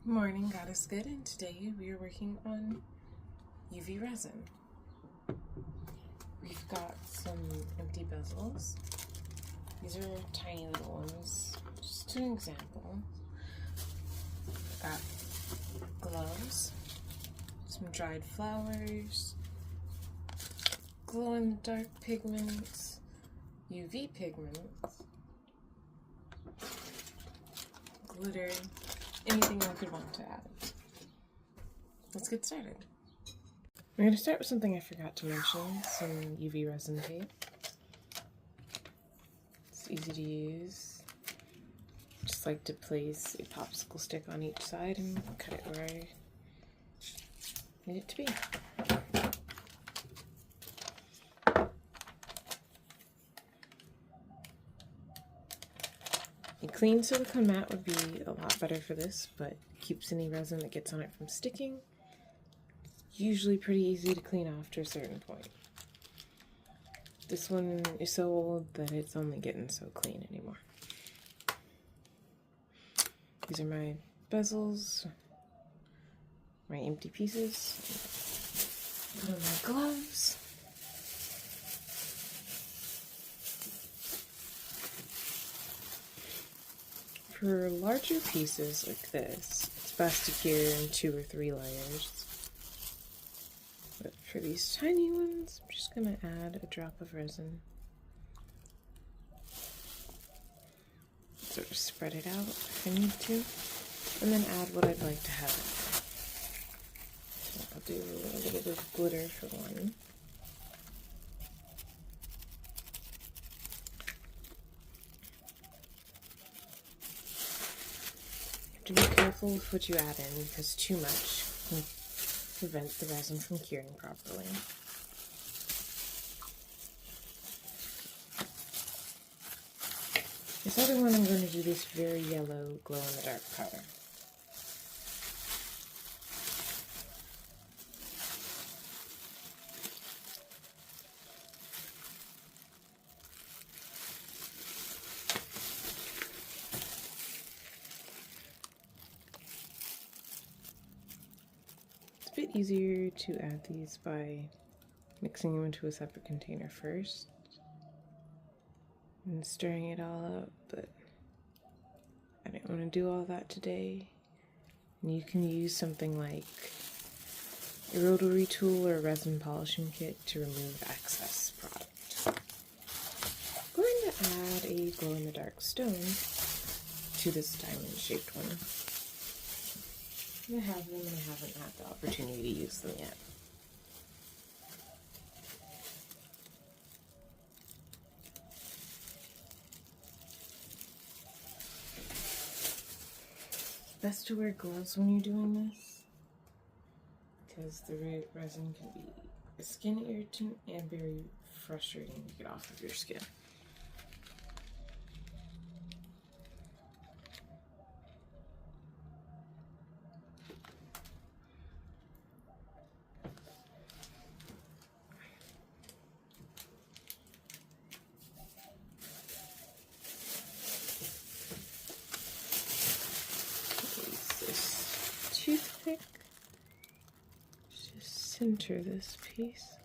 Morning, God is good, and today we are working on UV resin. We've got some empty bezels. These are tiny little ones, just an example. We've got gloves, some dried flowers, glow-in-the-dark pigments, UV pigments, glitter, anything I could want to add. Let's get started. I'm going to start with something I forgot to mention, some UV resin tape. It's easy to use. Just like to place a popsicle stick on each side and cut it where I need it to be. A clean silicone mat would be a lot better for this, but keeps any resin that gets on it from sticking. It's usually pretty easy to clean off to a certain point. This one is so old that it's only getting so clean anymore. These are my bezels, my empty pieces. Put on my gloves. For larger pieces like this, it's best to cure in 2 or 3 layers. But for these tiny ones, I'm just going to add a drop of resin. Sort of spread it out if I need to, and then add what I'd like to have. So I'll do a little bit of glitter for one. To be careful with what you add in, because too much can prevent the resin from curing properly. This other one, I'm going to do this very yellow glow-in-the-dark powder. It's a bit easier to add these by mixing them into a separate container first and stirring it all up, but I didn't want to do all that today. And you can use something like a rotary tool or a resin polishing kit to remove excess product. I'm going to add a glow-in-the-dark stone to this diamond-shaped one. I have them and I haven't had the opportunity to use them yet. Best to wear gloves when you're doing this, because the resin can be a skin irritant and very frustrating to get off of your skin. Toothpick, just center this piece.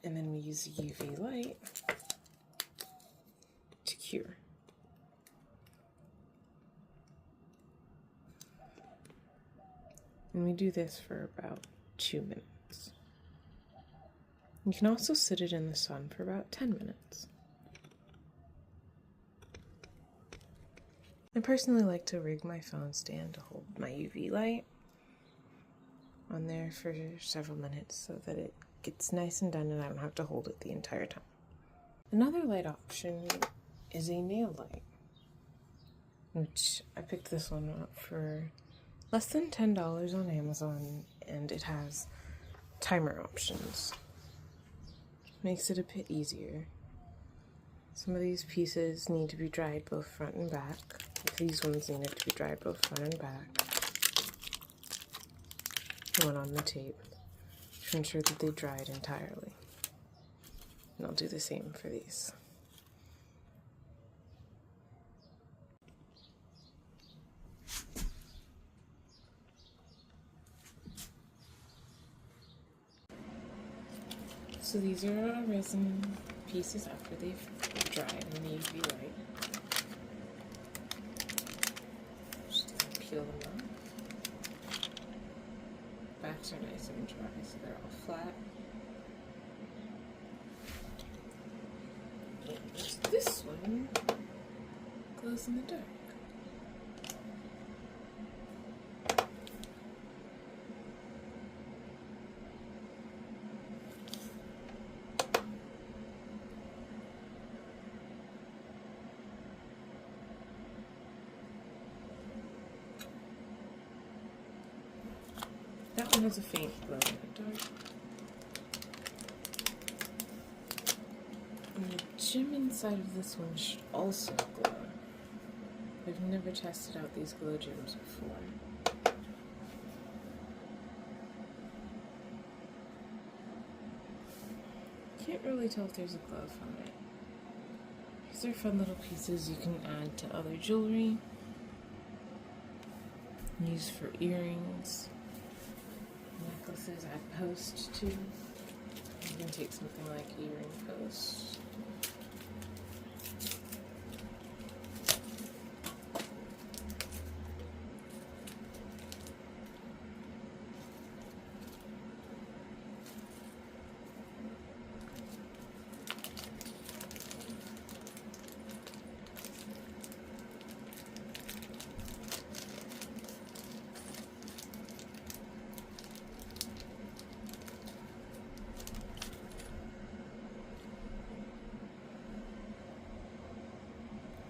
And then we use UV light to cure. And we do this for about 2 minutes. You can also sit it in the sun for about 10 minutes. I personally like to rig my phone stand to hold my UV light on there for several minutes so that it gets nice and done and I don't have to hold it the entire time. Another light option is a nail light, which I picked this one up for less than $10 on Amazon, and it has timer options. Makes it a bit easier. Some of these pieces need to be dried both front and back. These ones needed to be dried both front and back. One on the tape. to ensure that they dried entirely. And I'll do the same for these. So these are our resin pieces after they've dried in the UV light. Just peel them off. Backs are nice and dry, so they're all flat. And this one glows in the dark. That one has a faint glow in the dark. And the gem inside of this one should also glow. I've never tested out these glow gems before. Can't really tell if there's a glow from it. These are fun little pieces you can add to other jewelry. Use for earrings. Necklaces add post to. You can take something like earring post.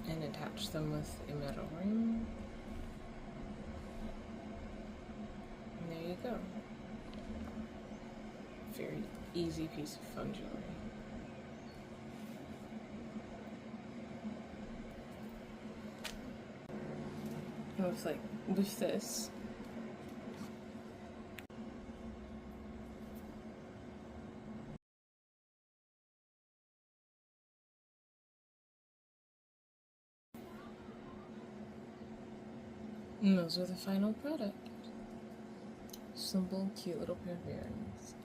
And attach them with a metal ring. And there you go. Very easy piece of fun jewelry. With this, and those are the final product. Simple, cute little pair of earrings.